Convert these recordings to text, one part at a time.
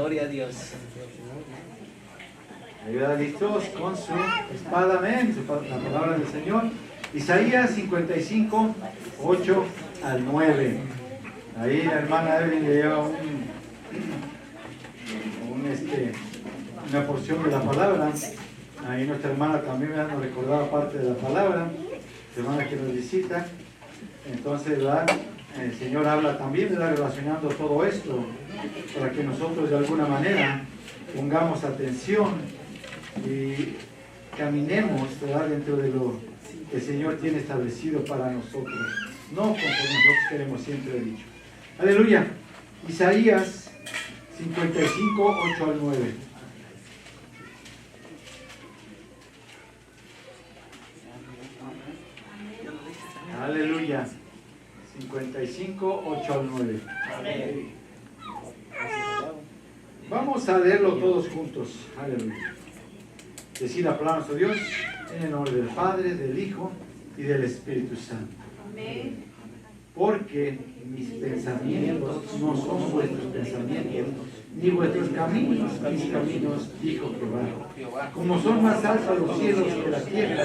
Gloria a Dios. Ayuda listos con su espada, amén, la palabra del Señor. Isaías 55, 8 al 9. Ahí la hermana Evelyn le lleva una porción de la palabra. Ahí nuestra hermana también nos recordaba parte de la palabra, hermana que nos visita. Entonces, ¿verdad? El Señor habla también, ¿verdad? Relacionando todo esto, para que nosotros de alguna manera pongamos atención y caminemos, ¿verdad? Dentro de lo que el Señor tiene establecido para nosotros, no como nosotros queremos, siempre he dicho. Aleluya. Isaías 55, 8 al 9. Aleluya. 55, 8 al 9. Amén. Vamos a leerlo todos juntos. Aleluya. Decir la palabra de nuestro Dios en el nombre del Padre, del Hijo y del Espíritu Santo. Amén. Porque mis pensamientos no son vuestros pensamientos, ni vuestros caminos mis caminos, dijo Jehová. Como son más altos los cielos que la tierra,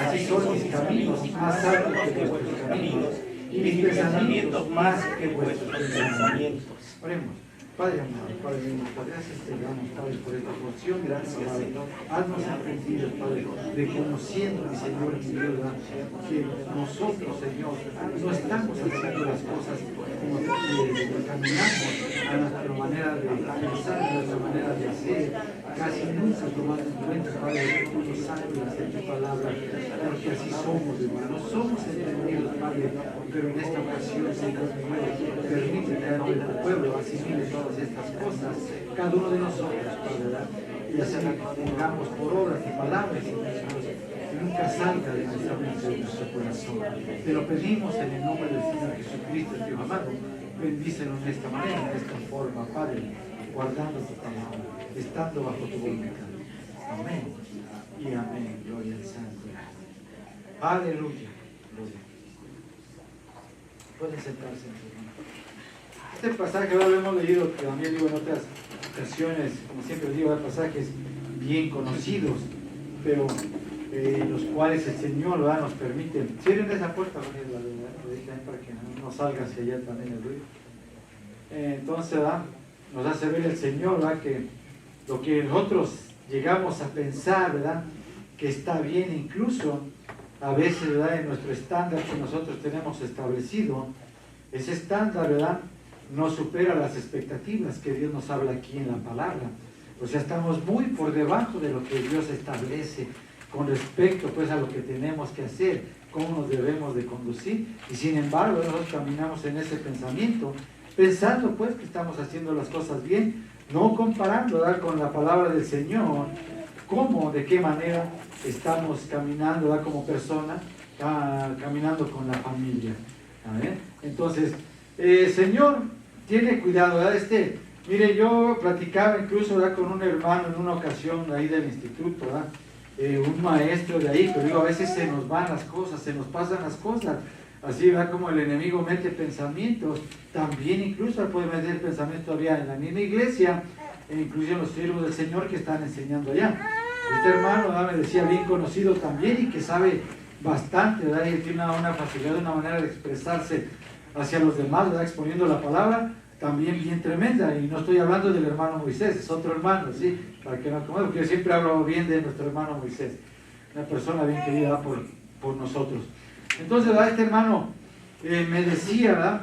así son mis caminos más altos que vuestros caminos, y mis pensamientos más que vuestros pensamientos. Oremos. Padre amado, Padre mío, gracias te damos, Padre, por esta porción. Gracias, Padre. Haznos aprendido, Padre, reconociendo, mi Señor, mi Dios, que nosotros, Señor, no estamos haciendo las cosas como tú quieres, caminamos a nuestra manera de pensar, a nuestra manera de hacer, casi nunca tomando en cuenta, Padre, tú nos hablas en tu palabra, porque así somos, hermanos, somos entendidos, Padre, pero en esta ocasión, Señor mío, permite que tu pueblo asimile todas estas cosas, cada uno de nosotros, Padre, y así pongamos por obras y palabras, Señor, que nunca salga de nuestra mente, de nuestro corazón. Te lo pedimos en el nombre del Señor Jesucristo, Dios amado. Bendícelo en esta manera, en esta forma, Padre, guardando tu palabra, estando bajo tu voluntad. Amén y amén. Gloria al Santo. Aleluya. Gloria. Pueden sentarse, hermano. Este pasaje ahora lo hemos leído, también digo en otras ocasiones, como siempre digo, hay pasajes bien conocidos, pero los cuales el Señor, ¿verdad?, nos permite. Cierren esa puerta, para que no salga hacia allá también el ruido. Entonces, ¿verdad?, nos hace ver el Señor, ¿verdad?, que lo que nosotros llegamos a pensar, ¿verdad?, que está bien, incluso a veces, ¿verdad?, en nuestro estándar que nosotros tenemos establecido, ese estándar, ¿verdad?, no supera las expectativas que Dios nos habla aquí en la palabra. O sea, estamos muy por debajo de lo que Dios establece con respecto, pues, a lo que tenemos que hacer, cómo nos debemos de conducir, y sin embargo nosotros caminamos en ese pensamiento, pensando, pues, que estamos haciendo las cosas bien, no comparando, ¿verdad?, con la palabra del Señor, cómo, de qué manera estamos caminando, ¿verdad?, como persona, caminando con la familia. ¿Amén? Entonces, Señor, tiene cuidado, ¿verdad? Mire, yo platicaba incluso, ¿verdad?, con un hermano en una ocasión ahí del instituto, ¿verdad?, un maestro de ahí, pero digo, a veces se nos van las cosas, se nos pasan las cosas, así, ¿verdad?, como el enemigo mete pensamientos, también incluso puede meter pensamientos todavía en la misma iglesia, e incluso en los siervos del Señor que están enseñando allá. Este hermano, ¿verdad?, me decía, bien conocido también y que sabe bastante, ¿verdad?, y tiene una facilidad, una manera de expresarse hacia los demás, ¿verdad?, exponiendo la palabra, también bien tremenda. Y no estoy hablando del hermano Moisés, es otro hermano, ¿sí? Para que no, porque yo siempre hablo bien de nuestro hermano Moisés, una persona bien querida por nosotros. Entonces, ¿verdad?, este hermano me decía, ¿verdad?,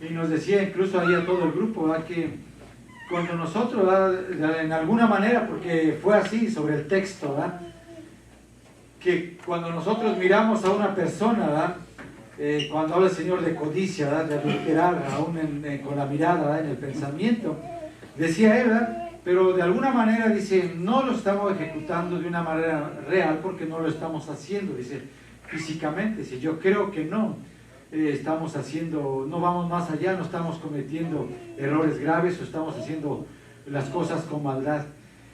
y nos decía incluso ahí a todo el grupo, ¿verdad?, que cuando nosotros, ¿verdad?, en alguna manera, porque fue así sobre el texto, ¿verdad?, que cuando nosotros miramos a una persona, ¿verdad?, cuando habla el Señor de codicia, ¿verdad?, de adulterar aún con la mirada, ¿verdad?, en el pensamiento, decía él, ¿verdad?, pero de alguna manera, dice, no lo estamos ejecutando de una manera real porque no lo estamos haciendo, dice, físicamente, dice, yo creo que no, estamos haciendo, no vamos más allá, no estamos cometiendo errores graves o estamos haciendo las cosas con maldad.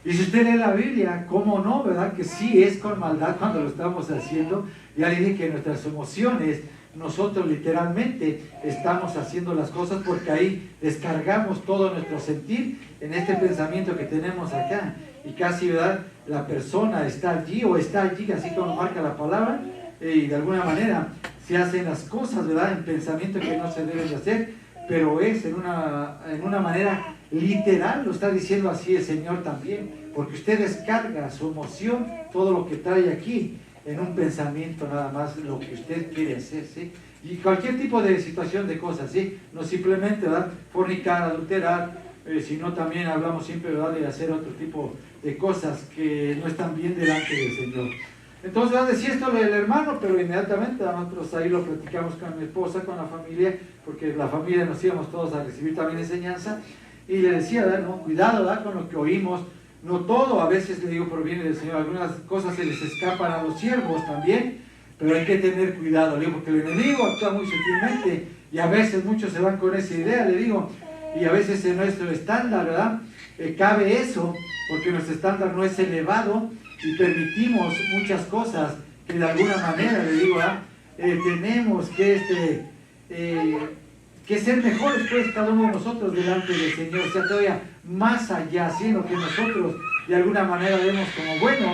Y si usted lee la Biblia, ¿cómo no, verdad?, que sí es con maldad cuando lo estamos haciendo. Ya le dije que nuestras emociones nosotros literalmente estamos haciendo las cosas, porque ahí descargamos todo nuestro sentir en este pensamiento que tenemos acá. Y casi, ¿verdad?, la persona está allí o está allí, así como marca la palabra, y de alguna manera se hacen las cosas, ¿verdad?, en pensamiento que no se deben de hacer, pero es en una manera literal, lo está diciendo así el Señor también, porque usted descarga su emoción, todo lo que trae aquí, en un pensamiento nada más, lo que usted quiere hacer, ¿sí? Y cualquier tipo de situación de cosas, ¿sí? No simplemente, ¿verdad?, fornicar, adulterar, sino también hablamos siempre, ¿verdad?, de hacer otro tipo de cosas que no están bien delante del Señor. Entonces, decía esto el hermano, pero inmediatamente nosotros ahí lo platicamos con mi esposa, con la familia, porque la familia nos íbamos todos a recibir también enseñanza, y le decía, ¿verdad?, no, cuidado, ¿verdad?, con lo que oímos. No todo, a veces le digo, proviene del Señor, algunas cosas se les escapan a los siervos también, pero hay que tener cuidado, le digo, porque el enemigo actúa muy sutilmente, y a veces muchos se van con esa idea, le digo, y a veces en nuestro estándar, ¿verdad?, cabe eso, porque nuestro estándar no es elevado, y permitimos muchas cosas que de alguna manera, le digo, tenemos que ser mejores, pues, cada uno de nosotros delante del Señor, o sea, todavía más allá, sino que nosotros de alguna manera vemos como bueno,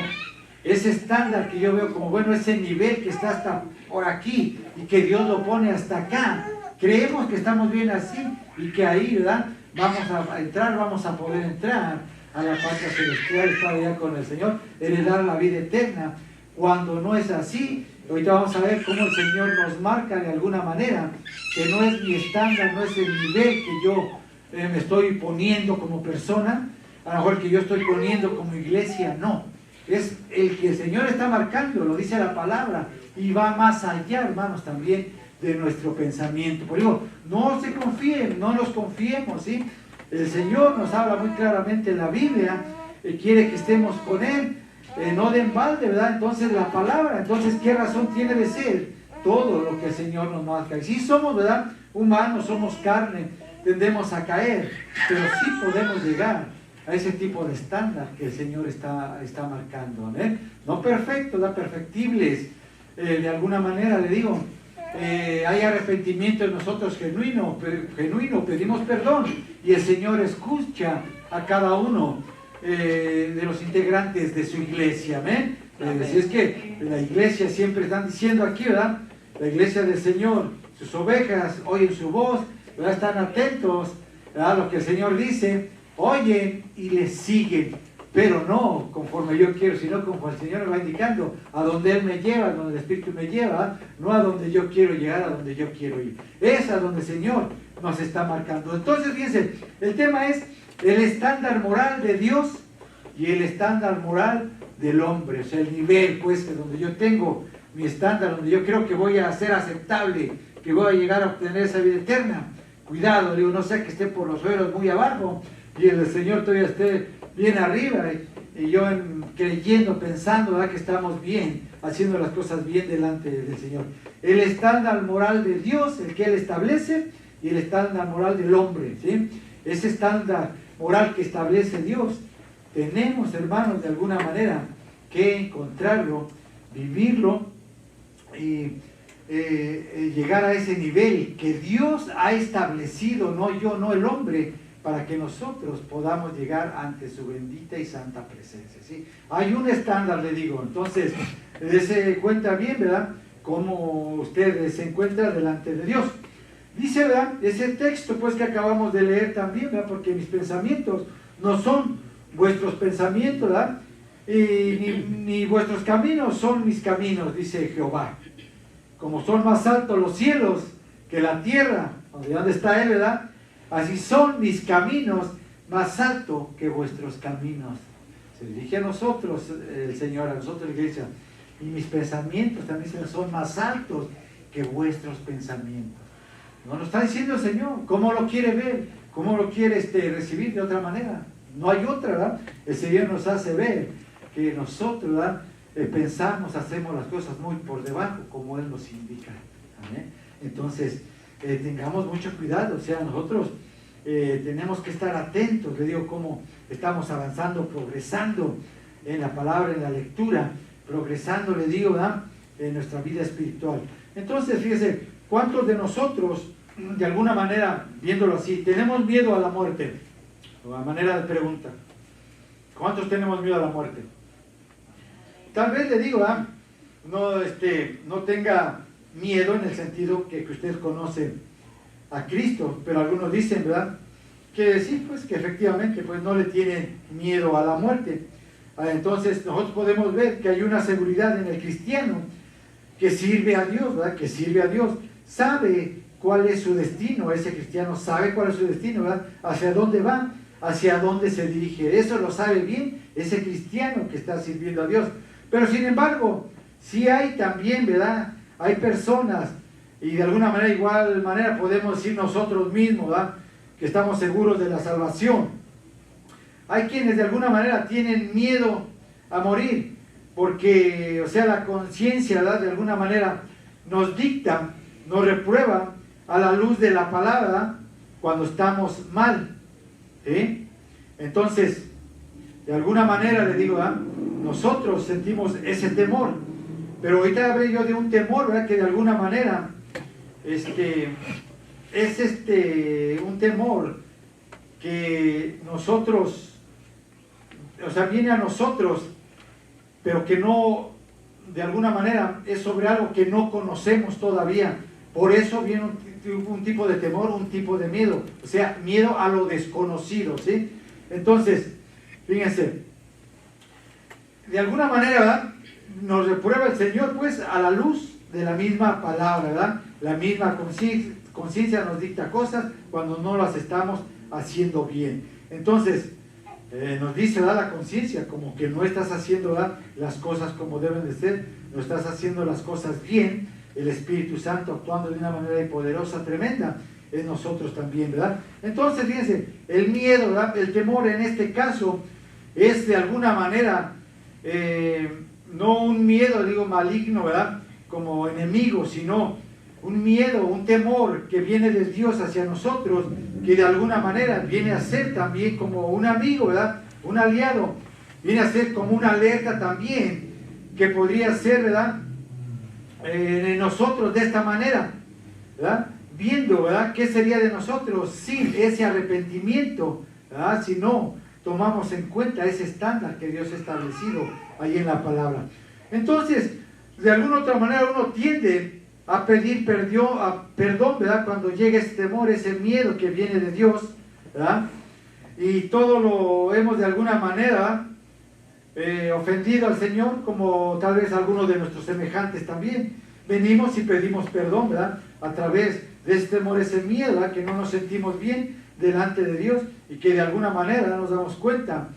ese estándar que yo veo como bueno, ese nivel que está hasta por aquí y que Dios lo pone hasta acá, creemos que estamos bien así y que ahí, ¿verdad?, vamos a entrar, vamos a poder entrar a la patria celestial, estar allá con el Señor, heredar la vida eterna. Cuando no es así, ahorita vamos a ver cómo el Señor nos marca de alguna manera que no es mi estándar, no es el nivel que yo me estoy poniendo como persona, a lo mejor el que yo estoy poniendo como iglesia, no. Es el que el Señor está marcando, lo dice la palabra, y va más allá, hermanos, también de nuestro pensamiento. Por eso, no se confíen, no nos confiemos, ¿sí? El Señor nos habla muy claramente en la Biblia, quiere que estemos con Él, no de embalde, ¿verdad? Entonces la palabra, entonces ¿qué razón tiene de ser? Todo lo que el Señor nos marca. Y si somos, ¿verdad?, humanos, somos carne, tendemos a caer, pero sí podemos llegar a ese tipo de estándar que el Señor está marcando, ¿eh? No perfectos, ¿verdad?, perfectibles, de alguna manera, le digo, hay arrepentimiento en nosotros genuino, pedimos perdón y el Señor escucha a cada uno de los integrantes de su iglesia, ¿amén? Si es que la iglesia siempre están diciendo aquí, ¿verdad?, la iglesia del Señor, sus ovejas oyen su voz, ¿verdad?, están atentos, ¿verdad?, a lo que el Señor dice, oyen y le siguen, pero no conforme yo quiero, sino conforme el Señor me va indicando a donde Él me lleva, a donde el Espíritu me lleva, no a donde yo quiero llegar, a donde yo quiero ir. Es a donde el Señor nos está marcando. Entonces, fíjense, el tema es el estándar moral de Dios y el estándar moral del hombre, o sea, el nivel, pues, que donde yo tengo mi estándar, donde yo creo que voy a ser aceptable, que voy a llegar a obtener esa vida eterna. Cuidado, digo, no sea que esté por los suelos muy abajo y el Señor todavía esté bien arriba y yo creyendo, pensando, ¿verdad?, que estamos bien, haciendo las cosas bien delante del Señor. El estándar moral de Dios, el que Él establece, y el estándar moral del hombre, ¿sí? Ese estándar moral que establece Dios, tenemos, hermanos, de alguna manera que encontrarlo, vivirlo y llegar a ese nivel que Dios ha establecido, no yo, no el hombre, para que nosotros podamos llegar ante su bendita y santa presencia, ¿sí? Hay un estándar, le digo, entonces, dése cuenta bien, ¿verdad?, cómo usted se encuentra delante de Dios. Dice, ¿verdad?, ese texto, pues, que acabamos de leer también, ¿verdad?, porque mis pensamientos no son vuestros pensamientos, ¿verdad?, y ni vuestros caminos son mis caminos, dice Jehová. Como son más altos los cielos que la tierra, donde está Él, ¿verdad?, así son mis caminos más altos que vuestros caminos. Se dirige a nosotros el Señor, a nosotros la iglesia. Y mis pensamientos también son más altos que vuestros pensamientos. No nos está diciendo el Señor. ¿Cómo lo quiere ver? ¿Cómo lo quiere recibir de otra manera? No hay otra, ¿verdad? El Señor nos hace ver que nosotros, ¿verdad?, pensamos, hacemos las cosas muy por debajo, como Él nos indica. ¿Amén? Entonces, tengamos mucho cuidado, o sea, nosotros tenemos que estar atentos, le digo, cómo estamos avanzando, progresando en la palabra, en la lectura, progresando, le digo, ¿verdad?, en nuestra vida espiritual. Entonces, fíjese, ¿cuántos de nosotros, de alguna manera, viéndolo así, tenemos miedo a la muerte? A manera de pregunta. ¿Cuántos tenemos miedo a la muerte? Tal vez le digo, no tenga miedo en el sentido que usted conoce a Cristo, pero algunos dicen, ¿verdad?, que sí, pues que efectivamente pues no le tienen miedo a la muerte. Entonces nosotros podemos ver que hay una seguridad en el cristiano que sirve a Dios, ¿verdad?, que sirve a Dios, sabe cuál es su destino, ese cristiano sabe cuál es su destino, ¿verdad?, hacia dónde va, hacia dónde se dirige, eso lo sabe bien ese cristiano que está sirviendo a Dios. Pero sin embargo, sí hay también, ¿verdad?, hay personas, y de alguna manera, igual manera podemos decir nosotros mismos, ¿verdad?, que estamos seguros de la salvación. Hay quienes de alguna manera tienen miedo a morir, porque, o sea, la conciencia, ¿verdad?, de alguna manera nos dicta, nos reprueba a la luz de la palabra cuando estamos mal, ¿sí? Entonces, de alguna manera le digo, nosotros sentimos ese temor, pero ahorita hablé yo de un temor, ¿verdad?, que de alguna manera es un temor que nosotros, o sea, viene a nosotros, pero que no, de alguna manera, es sobre algo que no conocemos todavía. Por eso viene un tipo de temor, un tipo de miedo, o sea, miedo a lo desconocido, ¿sí? Entonces, fíjense, de alguna manera, ¿verdad?, nos reprueba el Señor, pues, a la luz de la misma palabra, ¿verdad? La misma conciencia nos dicta cosas cuando no las estamos haciendo bien. Entonces, nos dice, ¿verdad?, la conciencia, como que no estás haciendo, ¿verdad?, las cosas como deben de ser, no estás haciendo las cosas bien. El Espíritu Santo actuando de una manera poderosa, tremenda, en nosotros también, ¿verdad? Entonces, fíjense, el miedo, ¿verdad?, el temor en este caso es de alguna manera, no un miedo, digo, maligno, ¿verdad?, como enemigo, sino un miedo, un temor que viene de Dios hacia nosotros, que de alguna manera viene a ser también como un amigo, ¿verdad?, un aliado, viene a ser como una alerta también, que podría ser, ¿verdad?, en nosotros de esta manera, ¿verdad?, viendo, ¿verdad?, qué sería de nosotros sin ese arrepentimiento, ¿verdad?, si no tomamos en cuenta ese estándar que Dios ha establecido ahí en la palabra. Entonces, de alguna otra manera uno tiende a pedir perdón, ¿verdad?, cuando llega ese temor, ese miedo que viene de Dios, ¿verdad?, y todo lo hemos de alguna manera ofendido al Señor, como tal vez algunos de nuestros semejantes también. Venimos y pedimos perdón, ¿verdad?, a través de ese temor, ese miedo, ¿verdad?, que no nos sentimos bien delante de Dios y que de alguna manera nos damos cuenta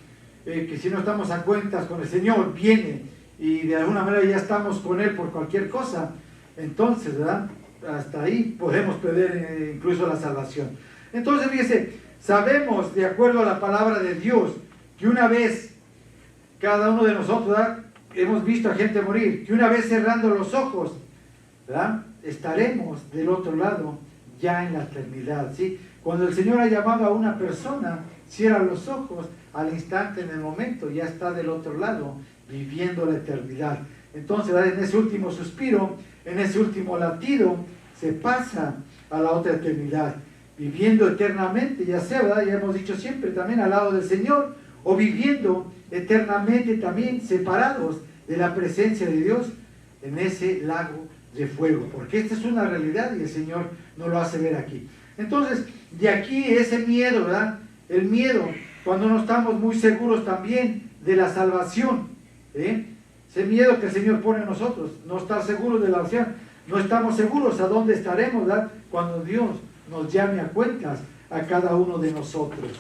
que si no estamos a cuentas con el Señor, viene y de alguna manera ya estamos con Él por cualquier cosa. Entonces, ¿verdad?, hasta ahí podemos perder incluso la salvación. Entonces, fíjese, sabemos, de acuerdo a la palabra de Dios, que una vez cada uno de nosotros, ¿verdad?, hemos visto a gente morir, que una vez cerrando los ojos, ¿verdad?, estaremos del otro lado ya en la eternidad, ¿sí? Cuando el Señor ha llamado a una persona, cierra los ojos, al instante, en el momento, ya está del otro lado, viviendo la eternidad. Entonces, ¿verdad?, en ese último suspiro, en ese último latido, se pasa a la otra eternidad, viviendo eternamente, ya sea, ¿verdad?, ya hemos dicho siempre, también al lado del Señor, o viviendo eternamente también separados de la presencia de Dios en ese lago de fuego, porque esta es una realidad y el Señor nos lo hace ver aquí. Entonces, de aquí ese miedo, ¿verdad?, el miedo cuando no estamos muy seguros también de la salvación, ¿sí?, ese miedo que el Señor pone en nosotros, no estar seguros de la salvación, no estamos seguros a dónde estaremos, ¿verdad?, cuando Dios nos llame a cuentas a cada uno de nosotros,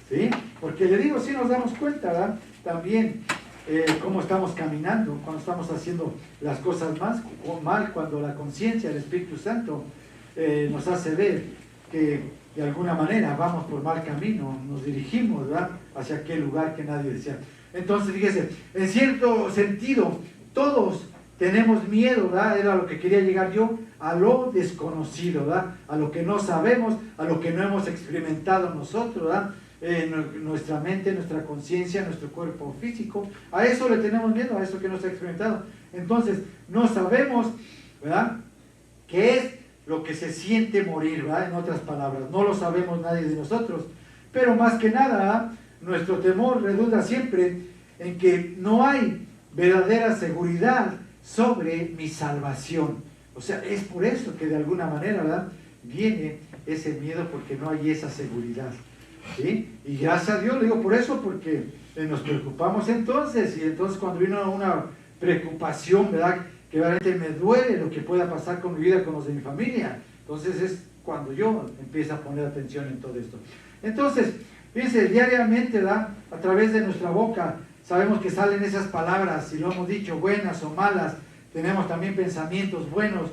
¿sí? Porque le digo, sí nos damos cuenta, ¿verdad?, también cómo estamos caminando, cuando estamos haciendo las cosas mal, cuando la conciencia del Espíritu Santo nos hace ver que de alguna manera vamos por mal camino, nos dirigimos, ¿verdad?, hacia aquel lugar que nadie desea. Entonces, fíjese, en cierto sentido, todos tenemos miedo, ¿verdad?, era lo que quería llegar yo, a lo desconocido, ¿verdad?, a lo que no sabemos, a lo que no hemos experimentado nosotros, ¿verdad?, nuestra mente, nuestra conciencia, nuestro cuerpo físico, a eso le tenemos miedo, a eso que no se ha experimentado. Entonces, no sabemos, ¿verdad?, ¿Qué es lo que se siente morir, ¿verdad? En otras palabras, no lo sabemos nadie de nosotros, pero más que nada, ¿verdad? Nuestro temor redunda siempre en que no hay verdadera seguridad sobre mi salvación. O sea, es por eso que de alguna manera, ¿verdad?, viene ese miedo, porque no hay esa seguridad, ¿sí? Y gracias a Dios, le digo por eso, porque nos preocupamos entonces, y entonces cuando vino una preocupación, ¿verdad?, que realmente me duele lo que pueda pasar con mi vida, con los de mi familia, entonces es cuando yo empiezo a poner atención en todo esto. Entonces, fíjense, diariamente, ¿verdad?, a través de nuestra boca, sabemos que salen esas palabras, si lo hemos dicho, buenas o malas. Tenemos también pensamientos buenos,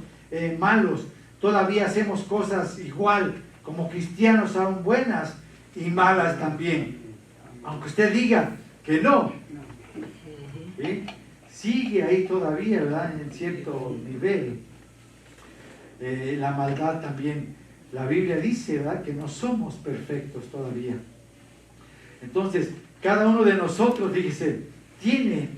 malos. Todavía hacemos cosas igual, como cristianos, aún buenas y malas también. Aunque usted diga que no, ¿sí?, sigue ahí todavía, ¿verdad?, en cierto nivel. La maldad también. La Biblia dice, ¿verdad?, que no somos perfectos todavía. Entonces, cada uno de nosotros, fíjese, tiene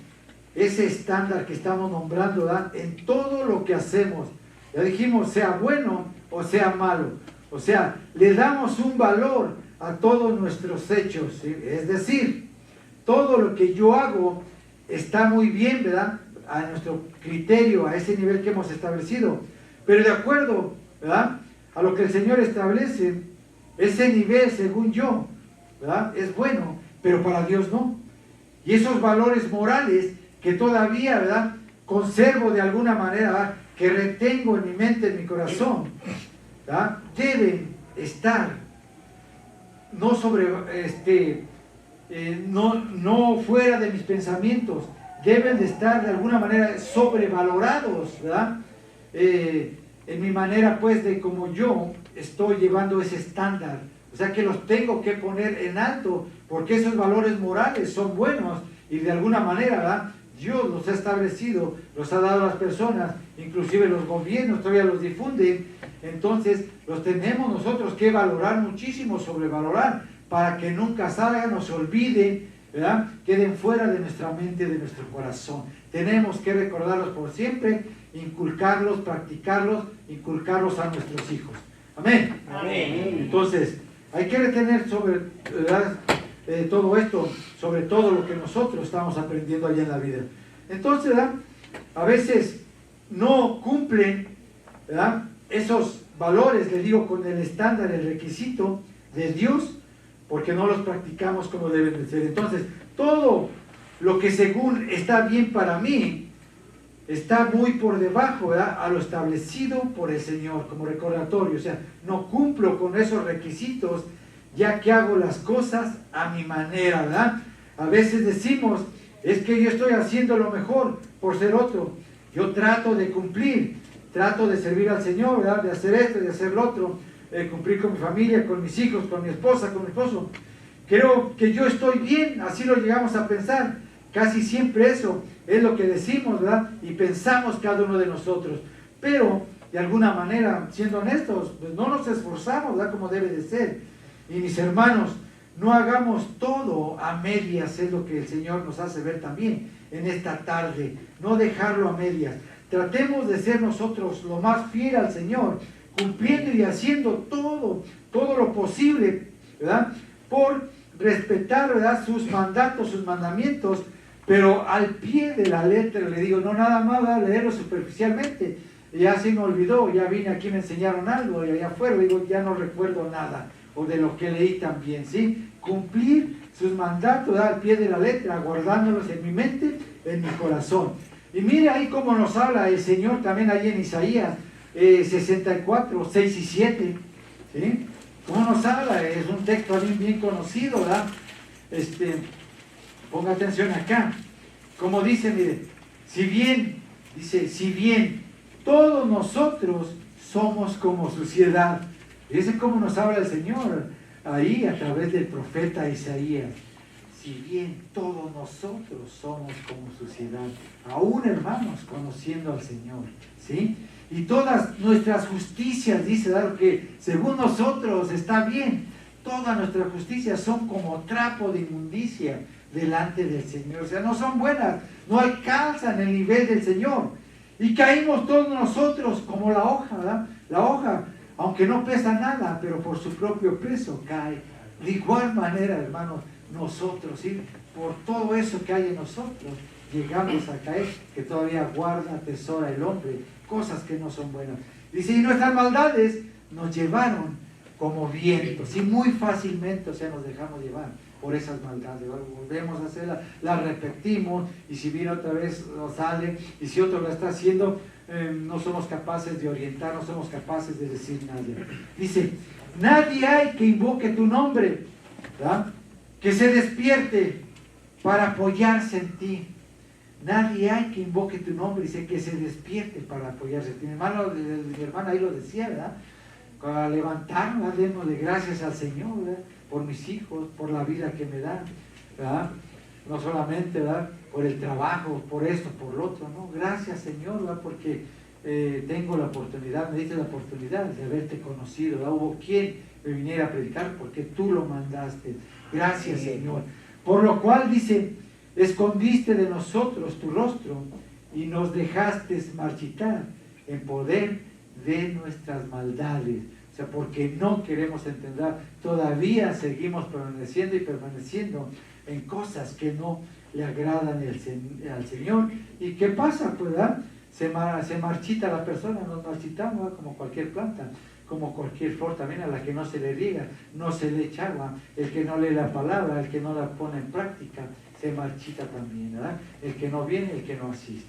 ese estándar que estamos nombrando, ¿verdad?, en todo lo que hacemos. Ya dijimos, sea bueno o sea malo. O sea, le damos un valor a todos nuestros hechos, ¿sí? Es decir, todo lo que yo hago está muy bien, ¿verdad?, a nuestro criterio, a ese nivel que hemos establecido. Pero de acuerdo, ¿verdad?, a lo que el Señor establece, ese nivel, según yo, ¿verdad?, es bueno, pero para Dios no. Y esos valores morales que todavía, ¿verdad?, conservo de alguna manera, ¿verdad?, que retengo en mi mente, en mi corazón, ¿verdad?, deben estar no sobre, no fuera de mis pensamientos, deben de estar de alguna manera sobrevalorados, ¿verdad?, en mi manera, pues, de cómo yo estoy llevando ese estándar. O sea, que los tengo que poner en alto, porque esos valores morales son buenos y de alguna manera, ¿verdad?, Dios los ha establecido, los ha dado a las personas, inclusive los gobiernos todavía los difunden. Entonces los tenemos nosotros que valorar muchísimo, sobrevalorar, para que nunca salgan o se olviden, ¿verdad?, queden fuera de nuestra mente, de nuestro corazón. Tenemos que recordarlos por siempre, inculcarlos, practicarlos, inculcarlos a nuestros hijos. Amén. Amén. Entonces, hay que retener sobre, ¿verdad?, todo esto, sobre todo lo que nosotros estamos aprendiendo allá en la vida. Entonces, ¿verdad?, a veces no cumplen, ¿verdad?, esos valores, les digo, con el estándar, el requisito de Dios, porque no los practicamos como deben de ser. Entonces, todo lo que según está bien para mí, está muy por debajo, ¿verdad?, a lo establecido por el Señor, como recordatorio. O sea, no cumplo con esos requisitos, ya que hago las cosas a mi manera, ¿verdad? A veces decimos, es que yo estoy haciendo lo mejor por ser otro. Yo trato de cumplir, trato de servir al Señor, ¿verdad?, de hacer esto, de hacer lo otro, cumplir con mi familia, con mis hijos, con mi esposa, con mi esposo. Creo que yo estoy bien, así lo llegamos a pensar. Casi siempre eso es lo que decimos, ¿verdad?, y pensamos cada uno de nosotros. Pero, de alguna manera, siendo honestos, pues no nos esforzamos, ¿verdad?, como debe de ser. Y mis hermanos, no hagamos todo a medias, es lo que el Señor nos hace ver también en esta tarde. No dejarlo a medias. Tratemos de ser nosotros lo más fiel al Señor, cumpliendo y haciendo todo lo posible, ¿verdad?, por respetar, ¿verdad?, sus mandatos, sus mandamientos, pero al pie de la letra. Le digo, no nada más, ¿verdad?, leerlo superficialmente. Ya se me olvidó, ya vine aquí, me enseñaron algo y allá afuera, digo, ya no recuerdo nada, o de lo que leí también, ¿sí? Cumplir sus mandatos, ¿verdad?, al pie de la letra, guardándolos en mi mente, en mi corazón. Y mire ahí cómo nos habla el Señor también ahí en Isaías 64, 6 y 7, ¿sí? ¿Cómo nos habla? Es un texto también bien conocido, ¿verdad? Ponga atención acá. Como dice, mire, si bien todos nosotros somos como suciedad. Fíjense cómo nos habla el Señor ahí a través del profeta Isaías. Si bien todos nosotros somos como suciedad, aún hermanos, conociendo al Señor, ¿sí? Y todas nuestras justicias, dice, ¿verdad?, que según nosotros está bien, todas nuestras justicias son como trapo de inmundicia delante del Señor. O sea, no son buenas, no alcanzan el nivel del Señor. Y caímos todos nosotros como la hoja, ¿verdad? La hoja, aunque no pesa nada, pero por su propio peso cae. De igual manera, hermanos, nosotros, ¿sí? Por todo eso que hay en nosotros, llegamos a caer, que todavía guarda, atesora el hombre, cosas que no son buenas. Dice, y nuestras maldades nos llevaron como vientos, y muy fácilmente, o sea, nos dejamos llevar por esas maldades. Volvemos a hacerla, la repetimos, y si viene otra vez nos sale, y si otro la está haciendo, no somos capaces de orientar, no somos capaces de decir nada. Dice, nadie hay que invoque tu nombre, ¿verdad? Que se despierte para apoyarse en ti. Nadie hay que invoque tu nombre, dice que se despierte para apoyarse en ti. Mi hermana ahí lo decía, ¿verdad? Para levantarnos, démosle gracias al Señor, ¿verdad? Por mis hijos, por la vida que me dan, ¿verdad? No solamente, ¿verdad? Por el trabajo, por esto, por lo otro, ¿no? Gracias, Señor, ¿verdad? Porque tengo la oportunidad, me diste la oportunidad de haberte conocido, ¿verdad? Hubo quien me viniera a predicar porque tú lo mandaste. Gracias, Señor. Por lo cual dice, escondiste de nosotros tu rostro y nos dejaste marchitar en poder de nuestras maldades. O sea, porque no queremos entender, todavía seguimos permaneciendo y permaneciendo en cosas que no le agradan al Señor. ¿Y qué pasa? Pues, ¿verdad? Se marchita la persona, nos marchitamos, ¿verdad? Como cualquier planta, como cualquier flor también a la que no se le riega, no se le echa agua, el que no lee la palabra, el que no la pone en práctica, se marchita también, ¿verdad? El que no viene, el que no asiste.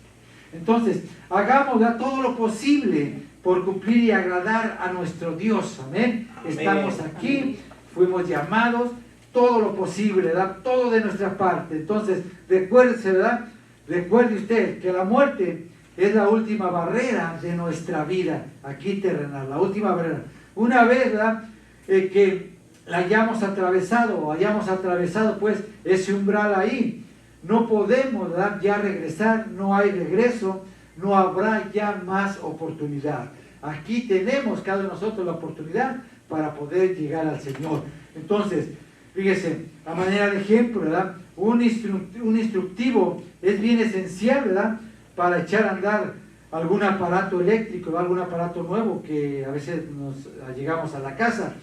Entonces, hagamos, ¿verdad?, todo lo posible por cumplir y agradar a nuestro Dios, amén. Estamos aquí, fuimos llamados, todo lo posible, ¿verdad? Todo de nuestra parte. Entonces, recuérdese, ¿verdad? Recuerde usted que la muerte es la última barrera de nuestra vida, aquí terrenal, la última barrera. Una vez, ¿verdad?, que la hayamos atravesado pues ese umbral ahí, no podemos, ¿verdad?, ya regresar, no hay regreso, no habrá ya más oportunidad. Aquí tenemos cada uno de nosotros la oportunidad para poder llegar al Señor. Entonces, fíjese, a manera de ejemplo, ¿verdad?, un instructivo es bien esencial, ¿verdad?, para echar a andar algún aparato eléctrico, algún aparato nuevo que a veces nos llegamos a la casa.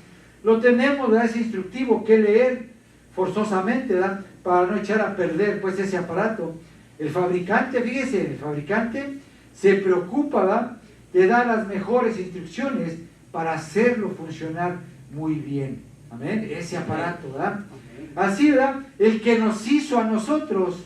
Lo tenemos, ¿verdad?, ese instructivo que leer forzosamente, ¿verdad?, para no echar a perder pues ese aparato. El fabricante, fíjese, el fabricante se preocupa, ¿verdad?, de dar las mejores instrucciones para hacerlo funcionar muy bien. Amén, ese aparato, ¿verdad? Así, ¿verdad?, el que nos hizo a nosotros,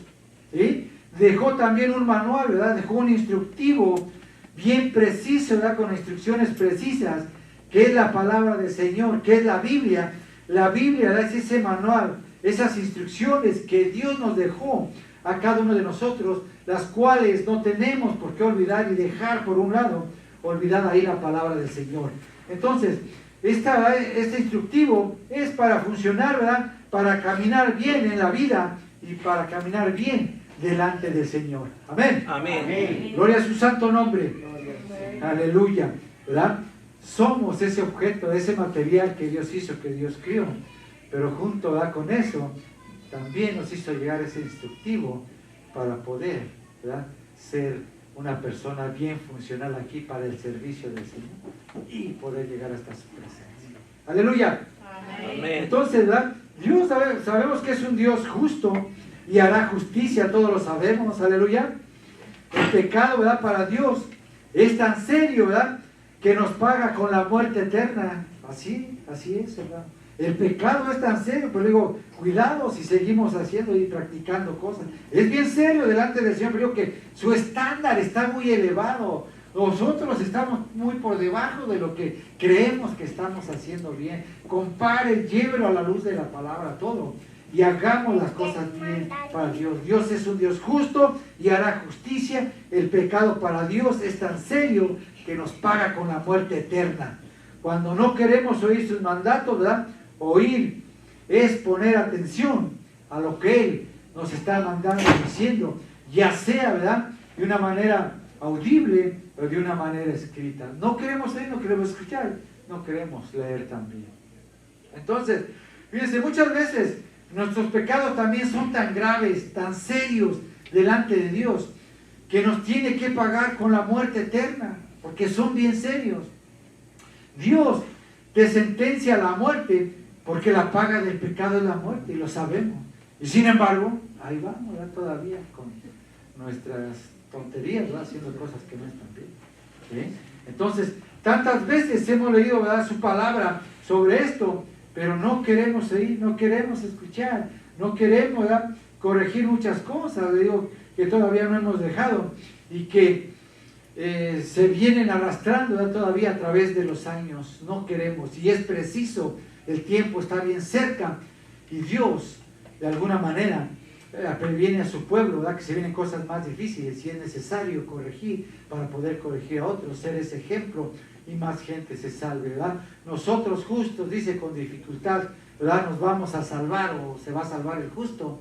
¿sí?, dejó también un manual, ¿verdad?, dejó un instructivo bien preciso, ¿verdad?, con instrucciones precisas, que es la palabra del Señor, que es la Biblia. La Biblia, ¿verdad?, es ese manual, esas instrucciones que Dios nos dejó a cada uno de nosotros, las cuales no tenemos por qué olvidar y dejar por un lado, olvidar ahí la palabra del Señor. Entonces, este instructivo es para funcionar, ¿verdad?, para caminar bien en la vida y para caminar bien delante del Señor. Amén. Amén. Amén. Gloria a su santo nombre. Amén. Aleluya. ¿Verdad? Somos ese objeto, ese material que Dios hizo, que Dios crió. Pero junto, ¿verdad?, con eso, también nos hizo llegar ese instructivo para poder, ¿verdad?, ser una persona bien funcional aquí para el servicio del Señor y poder llegar hasta su presencia. Aleluya. Amén. Entonces, ¿verdad?, Dios sabemos que es un Dios justo y hará justicia, todos lo sabemos, aleluya. El pecado, ¿verdad?, para Dios es tan serio, ¿verdad?, que nos paga con la muerte eterna. Así es, ¿verdad? El pecado es tan serio, pero digo, cuidado si seguimos haciendo y practicando cosas. Es bien serio delante del Señor, pero digo que su estándar está muy elevado. Nosotros estamos muy por debajo de lo que creemos que estamos haciendo bien. Compare, llévelo a la luz de la palabra todo y hagamos las cosas bien para Dios. Dios es un Dios justo y hará justicia. El pecado para Dios es tan serio que nos paga con la muerte eterna. Cuando no queremos oír sus mandatos, ¿verdad?, oír es poner atención a lo que Él nos está mandando y diciendo, ya sea, ¿verdad?, de una manera audible o de una manera escrita. No queremos oír, no queremos escuchar, no queremos leer también. Entonces, fíjense, muchas veces nuestros pecados también son tan graves, tan serios delante de Dios, que nos tiene que pagar con la muerte eterna, porque son bien serios. Dios te sentencia a la muerte porque la paga del pecado es la muerte, y lo sabemos. Y sin embargo, ahí vamos, ¿verdad? Todavía con nuestras tonterías, ¿verdad? Haciendo cosas que no están bien. ¿Sí? Entonces, tantas veces hemos leído, ¿verdad?, su palabra sobre esto, pero no queremos oír, no queremos escuchar, no queremos, ¿verdad?, corregir muchas cosas, le digo, que todavía no hemos dejado y que se vienen arrastrando, ¿verdad?, todavía a través de los años. No queremos, y es preciso, el tiempo está bien cerca, y Dios, de alguna manera, previene a su pueblo, ¿verdad?, que se vienen cosas más difíciles, y es necesario corregir para poder corregir a otros, ser ese ejemplo, y más gente se salve, ¿verdad? Nosotros justos, dice, con dificultad, ¿verdad?, nos vamos a salvar, o se va a salvar el justo,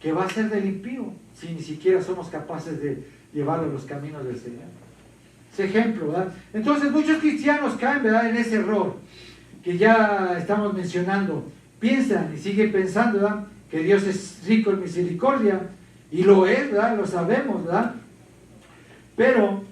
que va a ser del impío, si ni siquiera somos capaces de llevarlo a los caminos del Señor. Ese ejemplo, ¿verdad? Entonces muchos cristianos caen, ¿verdad?, en ese error que ya estamos mencionando. Piensan y siguen pensando, ¿verdad?, que Dios es rico en misericordia, y lo es, ¿verdad?, lo sabemos, ¿verdad? Pero,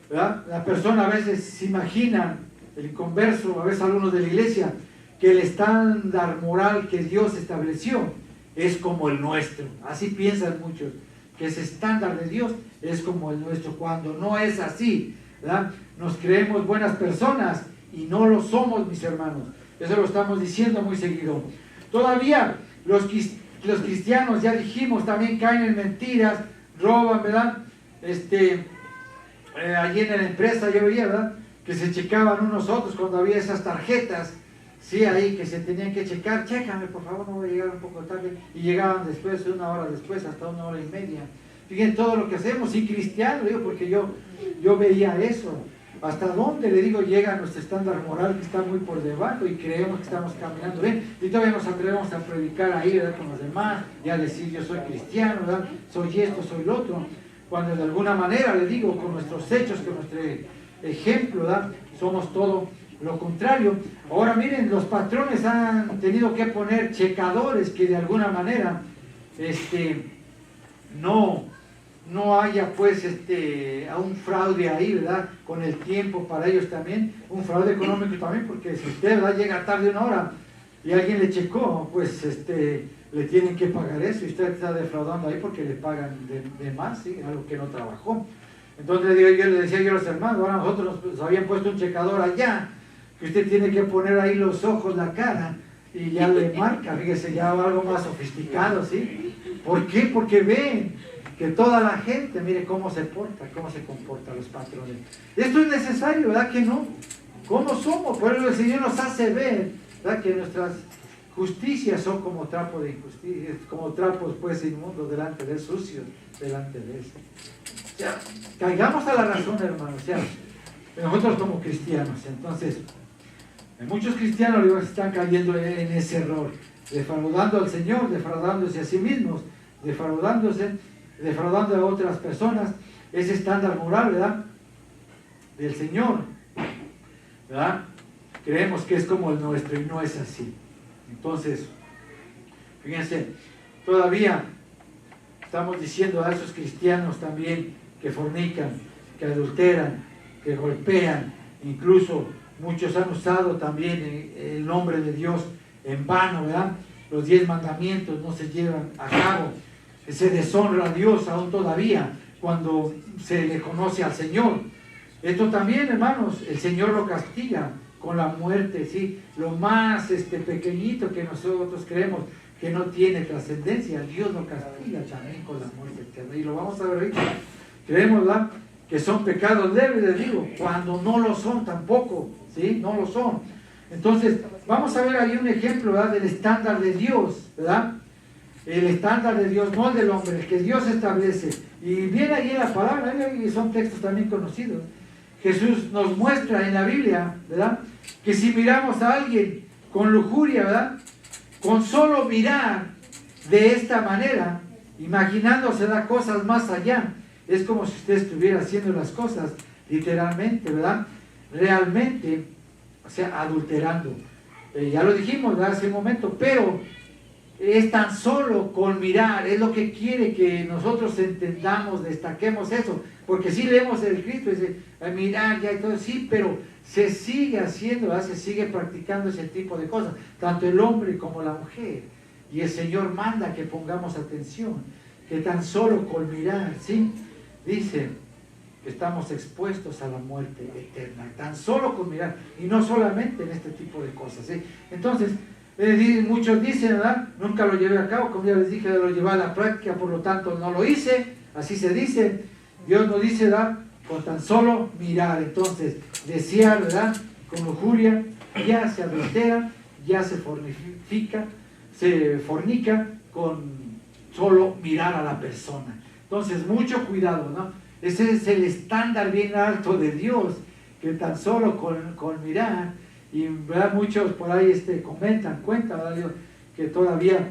¿verdad?, la persona a veces se imagina, el inconverso, a veces algunos de la iglesia, que el estándar moral que Dios estableció es como el nuestro. Así piensan muchos, que ese estándar de Dios es como el nuestro, cuando no es así, ¿verdad? Nos creemos buenas personas y no lo somos, mis hermanos. Eso lo estamos diciendo muy seguido. Todavía los cristianos, ya dijimos, también caen en mentiras, roban, ¿verdad? Allí en la empresa yo veía, ¿verdad?, que se checaban unos otros cuando había esas tarjetas, sí, ahí que se tenían que checar. Chécame, por favor, no voy a llegar un poco tarde. Y llegaban después, 1 hora después, hasta 1 hora y media. Fíjense todo lo que hacemos, y cristiano, digo, porque yo veía eso. ¿Hasta dónde, le digo, llega nuestro estándar moral, que está muy por debajo, y creemos que estamos caminando bien? Y todavía nos atrevemos a predicar ahí, ¿verdad?, con los demás, y a decir, yo soy cristiano, ¿verdad?, soy esto, soy lo otro. Cuando de alguna manera, le digo, con nuestros hechos, con nuestro ejemplo, ¿verdad?, somos todo lo contrario. Ahora miren, los patrones han tenido que poner checadores que de alguna manera no haya pues a un fraude ahí, ¿verdad?, con el tiempo para ellos también, un fraude económico también, porque si usted, ¿verdad?, llega tarde 1 hora y alguien le checó, pues le tienen que pagar eso, y usted está defraudando ahí porque le pagan de más, ¿sí?, algo que no trabajó. Entonces yo le decía a los hermanos, ahora nosotros nos habían puesto un checador allá, que usted tiene que poner ahí los ojos, la cara, y ya le marca, fíjese, ya algo más sofisticado, ¿sí? ¿Por qué? Porque ven que toda la gente, mire cómo se comporta los patrones. Esto es necesario, ¿verdad que no? ¿Cómo somos? Por eso el Señor nos hace ver, ¿verdad?, que nuestras justicias son como trapos de injusticia, como trapos pues inmundos delante de él, sucios delante de él. O sea, caigamos a la razón, hermanos, o sea, nosotros como cristianos. Entonces, muchos cristianos están cayendo en ese error, defraudando al Señor, defraudándose a sí mismos, defraudando a otras personas, ese estándar moral, ¿verdad?, del Señor, ¿verdad?, creemos que es como el nuestro, y no es así. Entonces, fíjense, todavía estamos diciendo a esos cristianos también que fornican, que adulteran, que golpean, incluso muchos han usado también el nombre de Dios en vano, ¿verdad? Los 10 mandamientos no se llevan a cabo, se deshonra a Dios aún todavía cuando se le conoce al Señor. Esto también, hermanos, el Señor lo castiga con la muerte, ¿sí? Lo más pequeñito que nosotros creemos que no tiene trascendencia, Dios lo castiga también con la muerte eterna. Y lo vamos a ver ahorita. Creemos, ¿verdad?, que son pecados leves, les digo, cuando no lo son tampoco, ¿sí? No lo son. Entonces, vamos a ver ahí un ejemplo, ¿verdad?, del estándar de Dios, ¿verdad? El estándar de Dios, no el del hombre, el que Dios establece. Y viene ahí en la palabra, y son textos también conocidos. Jesús nos muestra en la Biblia, ¿verdad?, que si miramos a alguien con lujuria, ¿verdad?, con solo mirar de esta manera, imaginándose las cosas más allá, es como si usted estuviera haciendo las cosas literalmente, ¿verdad?, realmente, o sea, adulterando. Ya lo dijimos, ¿verdad?, hace un momento, pero es tan solo con mirar, es lo que quiere que nosotros entendamos, destaquemos eso, porque si leemos el Cristo, dice, mirar ya y todo, sí, pero se sigue haciendo, ¿verdad? Se sigue practicando ese tipo de cosas, tanto el hombre como la mujer, y el Señor manda que pongamos atención, que tan solo con mirar, ¿sí? Dice que estamos expuestos a la muerte eterna, tan solo con mirar, y no solamente en este tipo de cosas, ¿sí? Entonces, muchos dicen, ¿verdad? Nunca lo llevé a cabo, como ya les dije, lo llevé a la práctica, por lo tanto no lo hice, así se dice. Dios nos dice, ¿verdad? Con tan solo mirar. Entonces, desear, ¿verdad? Con lujuria, ya se adultera, ya se fornica con solo mirar a la persona. Entonces, mucho cuidado, ¿no? Ese es el estándar bien alto de Dios, que tan solo con mirar. Y ¿verdad? Muchos por ahí cuentan, ¿verdad? Que todavía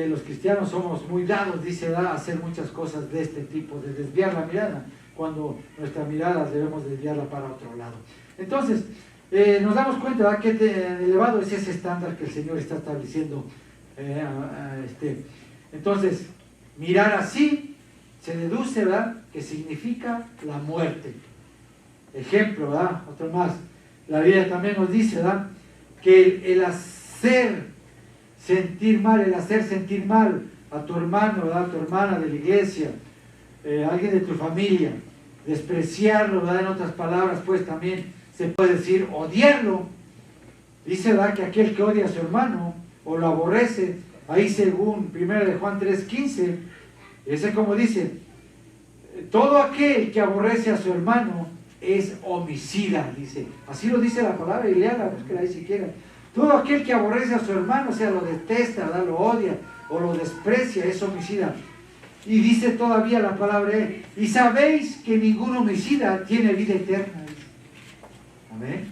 los cristianos somos muy dados, dice, ¿verdad? A hacer muchas cosas de este tipo, de desviar la mirada, cuando nuestra mirada debemos desviarla para otro lado. Entonces, nos damos cuenta, ¿verdad? Que elevado es ese estándar que el Señor está estableciendo. Entonces, mirar así se deduce, ¿verdad? Que significa la muerte. Ejemplo, ¿verdad? Otro más. La Biblia también nos dice, ¿verdad? Que el hacer sentir mal a tu hermano, ¿verdad? A tu hermana de la iglesia, alguien de tu familia, despreciarlo, ¿verdad? En otras palabras, pues también se puede decir odiarlo. Dice, ¿verdad? Que aquel que odia a su hermano o lo aborrece, ahí según 1 de Juan 3:15, ese como dice, todo aquel que aborrece a su hermano es homicida, dice. Así lo dice la palabra, y léala, búsquela ahí si quieren. Todo aquel que aborrece a su hermano, o sea, lo detesta, ¿verdad? Lo odia o lo desprecia, es homicida. Y dice todavía la palabra, y sabéis que ningún homicida tiene vida eterna. Amén.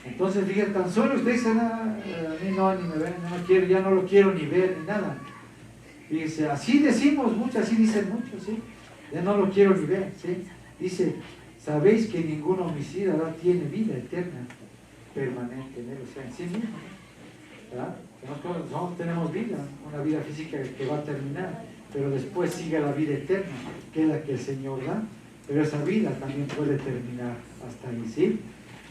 Entonces, fíjense, tan solo ustedes dicen, a mí no, ni me ven, no quiero, ya no lo quiero ni ver, ni nada. Dice, así decimos muchos, así dicen muchos, ¿sí? Ya no lo quiero ni ver, ¿sí? Dice, sabéis que ningún homicida, ¿verdad? Tiene vida eterna permanente en él, o sea, en sí mismo, ¿verdad? Nosotros tenemos vida, una vida física que va a terminar, pero después sigue la vida eterna, que es la que el Señor da, pero esa vida también puede terminar hasta ahí, ¿sí?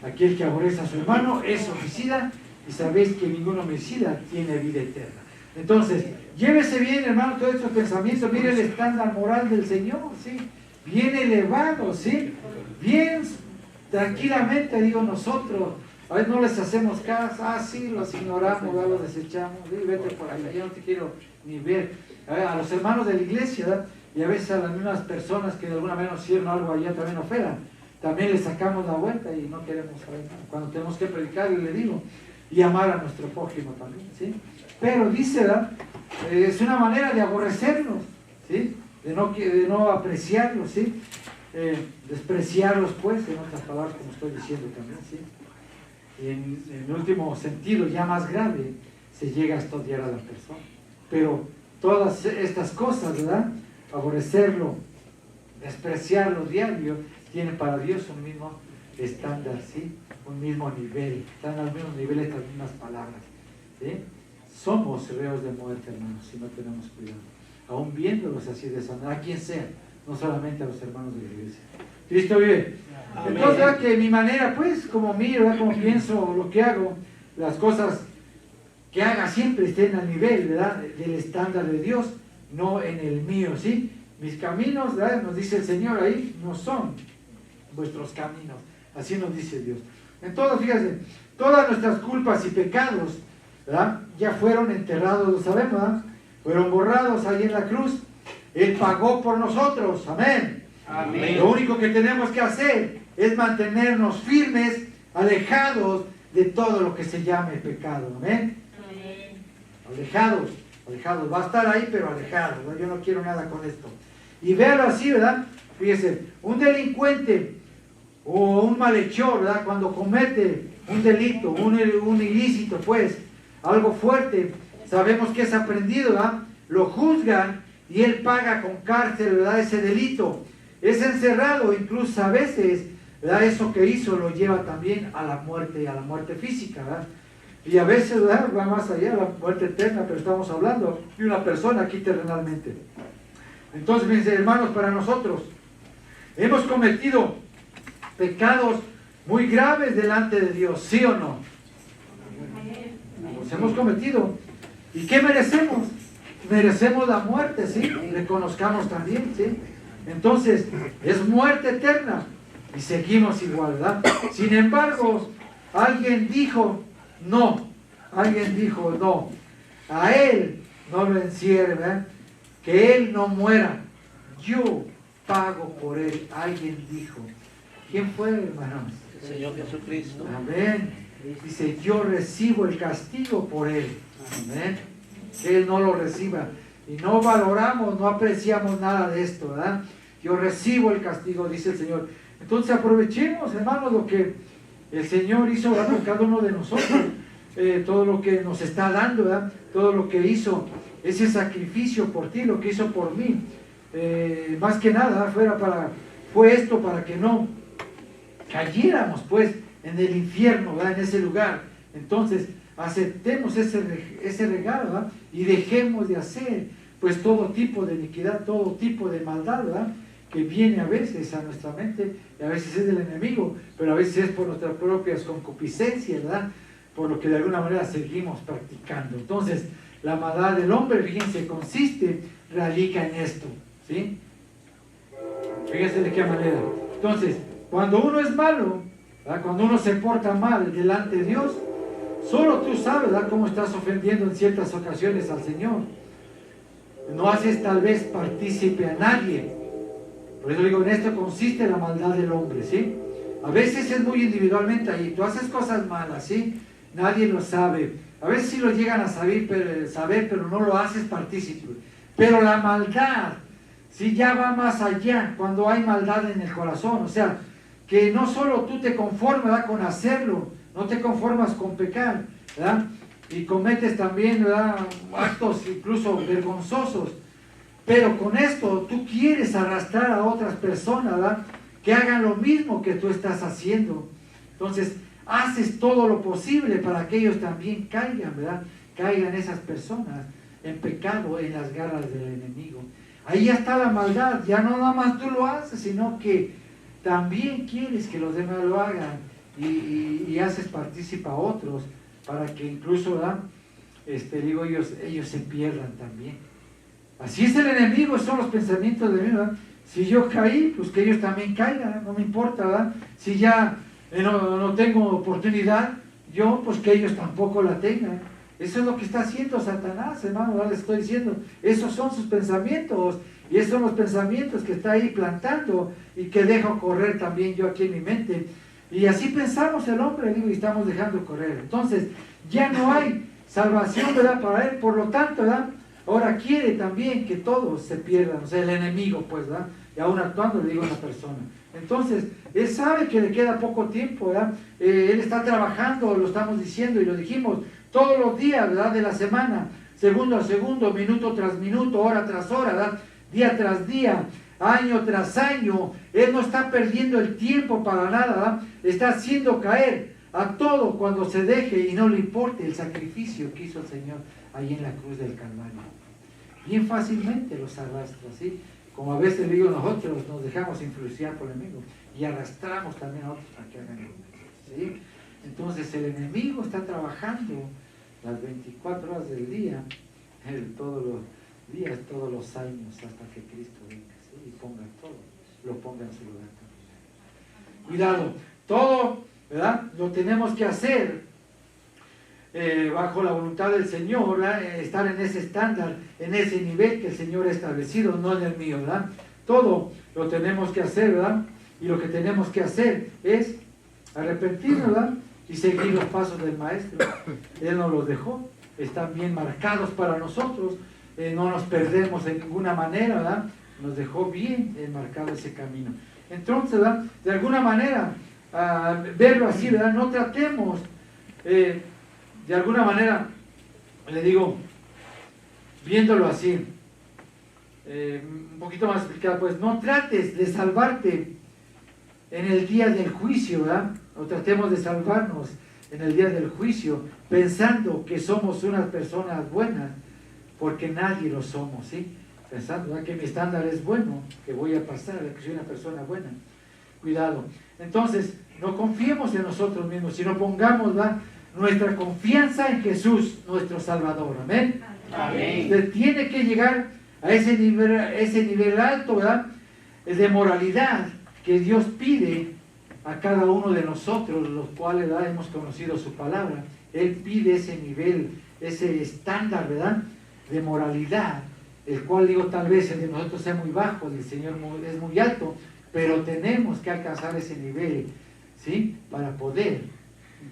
Aquel que aborrece a su hermano es homicida, y sabéis que ningún homicida tiene vida eterna. Entonces, llévese bien, hermano, todos estos pensamientos, mire el estándar moral del Señor, ¿sí? Bien elevado, ¿sí? Bien tranquilamente, digo, nosotros a veces no les hacemos caso, sí, los ignoramos, los desechamos, vete por ahí, yo no te quiero ni ver. A los hermanos de la iglesia, ¿verdad? Y a veces a las mismas personas que de alguna manera nos hicieron algo allá también oferan, también les sacamos la vuelta y no queremos saber nada. Cuando tenemos que predicar, le digo, y amar a nuestro prójimo también, ¿sí? Pero dice, ¿verdad? Es una manera de aborrecerlos, ¿sí? De no apreciarlos, ¿sí? Despreciarlos, pues, en otras palabras, como estoy diciendo también, ¿sí? Y en último sentido, ya más grave, se llega hasta odiar a la persona. Pero todas estas cosas, ¿verdad? Aborrecerlo, despreciarlo diario, tiene para Dios un mismo estándar, ¿sí? Un mismo nivel, están al mismo nivel estas mismas palabras, ¿sí? Somos reos de muerte, hermanos, si no tenemos cuidado. Aún viéndolos así de esa manera, a quien sea, no solamente a los hermanos de la iglesia. ¿Cristo vive? Amén. Entonces, ¿verdad? Que mi manera, pues, como miro, ¿verdad? Como pienso, lo que hago, las cosas que haga siempre estén al nivel, ¿verdad? Del estándar de Dios, no en el mío, ¿sí? Mis caminos, ¿verdad? Nos dice el Señor ahí, no son vuestros caminos. Así nos dice Dios. Entonces, fíjense, todas nuestras culpas y pecados, ¿verdad? Ya fueron enterrados, lo sabemos, ¿verdad? Fueron borrados ahí en la cruz. Él pagó por nosotros, amén. Amén. Lo único que tenemos que hacer es mantenernos firmes, alejados de todo lo que se llame pecado, amén. Amén. Alejados, va a estar ahí, pero alejados, ¿no? Yo no quiero nada con esto. Y véalo así, ¿verdad? Fíjese, un delincuente o un malhechor, ¿verdad? Cuando comete un delito, un ilícito, pues, algo fuerte, sabemos que es aprendido, ¿verdad? Lo juzgan y él paga con cárcel, ¿verdad? Ese delito. Es encerrado, incluso a veces, ¿verdad? Eso que hizo lo lleva también a la muerte física, ¿verdad? Y a veces, ¿verdad?, va más allá, la muerte eterna, pero estamos hablando de una persona aquí terrenalmente. Entonces, mis hermanos, para nosotros, hemos cometido pecados muy graves delante de Dios, ¿sí o no? Los hemos cometido. ¿Y qué merecemos? Merecemos la muerte, ¿sí? Reconozcamos también, ¿sí? Entonces, es muerte eterna. Y seguimos igual, ¿verdad? Sin embargo, alguien dijo no. Alguien dijo no. A él no lo encierre, ¿verdad? Que él no muera. Yo pago por él. Alguien dijo. ¿Quién fue, hermanos? El Señor Jesucristo. Amén. Dice, yo recibo el castigo por él. Amén. Que él no lo reciba. Y no valoramos, no apreciamos nada de esto, ¿verdad? Yo recibo el castigo, dice el Señor. Entonces aprovechemos, hermanos, lo que el Señor hizo, ¿verdad?, con cada uno de nosotros. Todo lo que nos está dando, ¿verdad? Todo lo que hizo, ese sacrificio por ti, lo que hizo por mí. Más que nada, fue esto para que no cayéramos, pues, en el infierno, ¿verdad?, en ese lugar. Entonces, aceptemos ese regalo, ¿verdad?, y dejemos de hacer, pues, todo tipo de iniquidad, todo tipo de maldad, ¿verdad?, que viene a veces a nuestra mente, y a veces es del enemigo, pero a veces es por nuestras propias concupiscencias, ¿verdad?, por lo que de alguna manera seguimos practicando. Entonces, la maldad del hombre, fíjense, radica en esto, ¿sí? Fíjense de qué manera. Entonces, cuando uno es malo, ¿verdad?, cuando uno se porta mal delante de Dios, solo tú sabes, ¿verdad?, cómo estás ofendiendo en ciertas ocasiones al Señor. No haces tal vez partícipe a nadie. Por eso digo, en esto consiste la maldad del hombre, ¿sí? A veces es muy individualmente ahí. Tú haces cosas malas, ¿sí? Nadie lo sabe. A veces sí lo llegan a saber, pero no lo haces partícipe. Pero la maldad, sí, ya va más allá cuando hay maldad en el corazón. O sea, que no solo tú te conformas, ¿verdad?, con hacerlo, no te conformas con pecar, ¿verdad?, y cometes también, ¿verdad?, actos incluso vergonzosos, pero con esto tú quieres arrastrar a otras personas, ¿verdad?, que hagan lo mismo que tú estás haciendo. Entonces, haces todo lo posible para que ellos también caigan, ¿verdad?, caigan esas personas en pecado, en las garras del enemigo. Ahí ya está la maldad, ya no nada más tú lo haces, sino que también quieres que los demás lo hagan y haces partícipe a otros para que incluso, ¿verdad?, ellos se pierdan también. Así es el enemigo, son los pensamientos de mí, ¿verdad? Si yo caí, pues que ellos también caigan, ¿eh? No me importa, ¿verdad? Si ya no tengo oportunidad, yo, pues que ellos tampoco la tengan. Eso es lo que está haciendo Satanás, hermano, ¿verdad? Les estoy diciendo, esos son sus pensamientos, y esos son los pensamientos que está ahí plantando, y que dejo correr también yo aquí en mi mente. Y así pensamos el hombre, digo, y estamos dejando correr. Entonces, ya no hay salvación, ¿verdad?, para él, por lo tanto, ¿verdad?, ahora quiere también que todos se pierdan, o sea, el enemigo, pues, ¿verdad?, y aún actuando, le digo a la persona. Entonces, él sabe que le queda poco tiempo, ¿verdad? Él está trabajando, lo estamos diciendo y lo dijimos, todos los días, ¿verdad?, de la semana, segundo a segundo, minuto tras minuto, hora tras hora, ¿verdad?, día tras día, año tras año. Él no está perdiendo el tiempo para nada, ¿verdad?, está haciendo caer a todo cuando se deje y no le importe el sacrificio que hizo el Señor ahí en la cruz del Calvario. Bien fácilmente los arrastra, ¿sí? Como a veces digo, nosotros nos dejamos influenciar por el enemigo y arrastramos también a otros para que hagan lo mismo, ¿sí? Entonces el enemigo está trabajando las 24 horas del día, todos los días, todos los años, hasta que Cristo venga, ¿sí?, y ponga todo, lo ponga en su lugar también. Cuidado, todo, ¿verdad?, lo tenemos que hacer bajo la voluntad del Señor, ¿verdad?, estar en ese estándar, en ese nivel que el Señor ha establecido, no en el mío, ¿verdad? Todo lo tenemos que hacer, ¿verdad? Y lo que tenemos que hacer es arrepentirnos, ¿verdad?, y seguir los pasos del Maestro. Él nos los dejó, están bien marcados para nosotros, no nos perdemos en ninguna manera, ¿verdad? Nos dejó bien marcado ese camino. Entonces, ¿verdad?, de alguna manera, verlo así, ¿verdad?, no tratemos, de alguna manera, le digo, viéndolo así, un poquito más explicado, pues, no trates de salvarte en el día del juicio, ¿verdad? O tratemos de salvarnos en el día del juicio pensando que somos unas personas buenas, porque nadie lo somos, ¿sí? Pensando, ¿verdad?, que mi estándar es bueno, que voy a pasar, que soy una persona buena. Cuidado. Entonces, no confiemos en nosotros mismos, sino pongamos, ¿verdad?, nuestra confianza en Jesús, nuestro Salvador. Amén. Amén. Usted tiene que llegar a ese nivel alto, ¿verdad?, de moralidad que Dios pide a cada uno de nosotros, los cuales, ¿verdad?, hemos conocido su palabra. Él pide ese nivel, ese estándar, ¿verdad?, de moralidad, el cual, digo, tal vez el de nosotros sea muy bajo, el Señor es muy alto, pero tenemos que alcanzar ese nivel, ¿sí?, para poder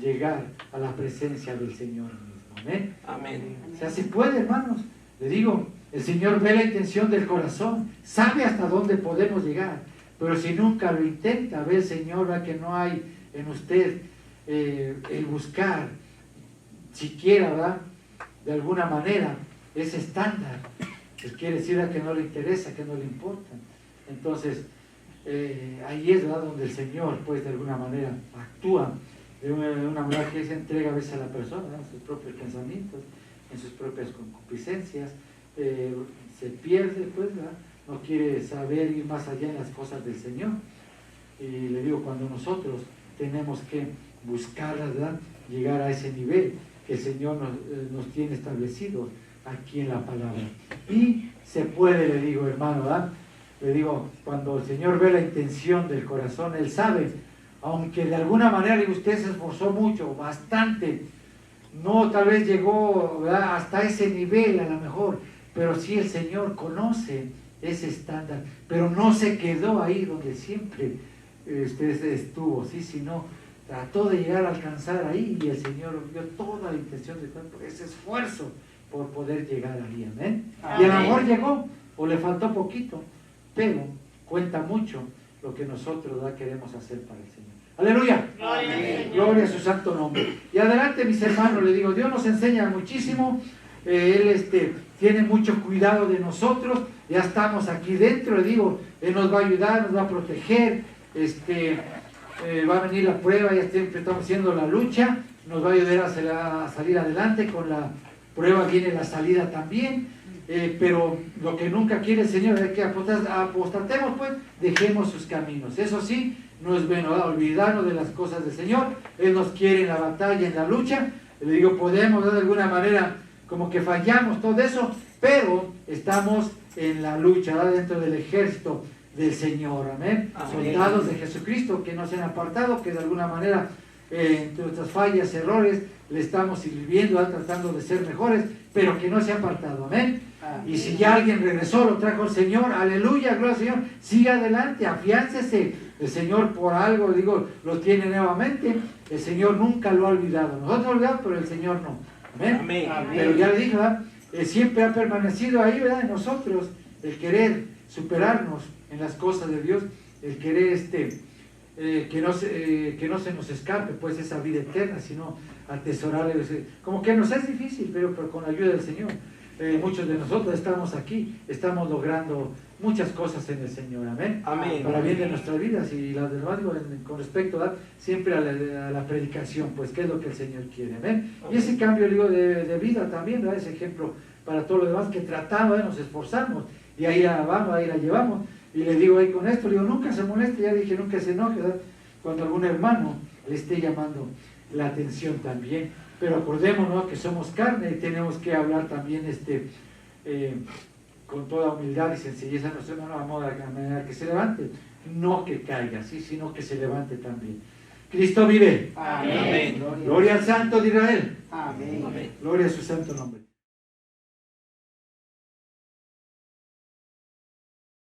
llegar a la presencia del Señor mismo. Amén. Amén. O sea, si puede, hermanos, le digo, el Señor ve la intención del corazón, sabe hasta dónde podemos llegar, pero si nunca lo intenta, ve el Señor, va que no hay en usted el buscar, siquiera, ¿verdad?, de alguna manera, ese estándar, pues quiere decir a que no le interesa, que no le importa. Entonces, ahí es, ¿verdad?, donde el Señor, pues, de alguna manera, actúa de una manera que se entrega a veces a la persona, ¿no?, en sus propios pensamientos, en sus propias concupiscencias, se pierde, pues, ¿verdad?, no quiere saber ir más allá en las cosas del Señor. Y le digo, cuando nosotros tenemos que buscarlas, ¿verdad?, llegar a ese nivel que el Señor nos tiene establecido aquí en la palabra. Y se puede, le digo, hermano, ¿verdad?, le digo, cuando el Señor ve la intención del corazón, Él sabe, aunque de alguna manera usted se esforzó mucho, bastante, no tal vez llegó, ¿verdad?, hasta ese nivel a lo mejor, pero sí el Señor conoce ese estándar, pero no se quedó ahí donde siempre usted estuvo, ¿sí?, sino trató de llegar a alcanzar ahí, y el Señor vio toda la intención de ese esfuerzo por poder llegar ahí. Amén. Y a lo mejor llegó, o le faltó poquito, pero cuenta mucho lo que nosotros, ¿verdad?, queremos hacer para el Señor. ¡Aleluya! Gloria a su santo nombre. Y adelante, mis hermanos, le digo, Dios nos enseña muchísimo. Él tiene mucho cuidado de nosotros. Ya estamos aquí dentro, le digo, Él nos va a ayudar, nos va a proteger. Va a venir la prueba, ya siempre estamos haciendo la lucha, nos va a ayudar a salir adelante. Con la prueba viene la salida también. Pero lo que nunca quiere el Señor es que apostatemos, pues, dejemos sus caminos. Eso sí, no es bueno, ¿verdad?, olvidarnos de las cosas del Señor. Él nos quiere en la batalla, en la lucha. Le digo, podemos, ¿verdad?, de alguna manera, como que fallamos todo eso, pero estamos en la lucha, ¿verdad?, dentro del ejército del Señor. Amén. Soldados de Jesucristo que no se han apartado, que de alguna manera, entre nuestras fallas, errores, le estamos sirviendo, ¿verdad?, tratando de ser mejores, pero que no se ha apartado. Amén. Y si ya alguien regresó, lo trajo el Señor, aleluya, gloria al Señor, siga adelante, afiáncese. El Señor por algo, digo, lo tiene nuevamente. El Señor nunca lo ha olvidado. Nosotros lo olvidamos, pero el Señor no. Amén. Amén. Pero ya le dije, ¿verdad?, siempre ha permanecido ahí, ¿verdad?, en nosotros, el querer superarnos en las cosas de Dios, el querer que no se nos escape, pues, esa vida eterna, sino atesorar, como que nos es difícil, pero con la ayuda del Señor. Muchos de nosotros estamos aquí, estamos logrando muchas cosas en el Señor. Amén. Amén. Para bien de nuestras vidas. Y las demás, con respecto a siempre a la predicación, pues, qué es lo que el Señor quiere. Amén. Y ese cambio, digo, de vida también, ¿verdad?, ese ejemplo para todo lo demás que tratamos, nos esforzamos, y ahí la vamos, ahí la llevamos. Y le digo ahí con esto, le digo, nunca se moleste, ya dije, nunca se enoje, ¿verdad?, cuando algún hermano le esté llamando la atención también. Pero acordémonos que somos carne y tenemos que hablar también con toda humildad y sencillez a nuestro hermano, a modo de manera que se levante, no que caiga, ¿sí?, sino que se levante también. Cristo vive. Amén. Gloria al Santo de Israel. Amén. Gloria a su santo nombre.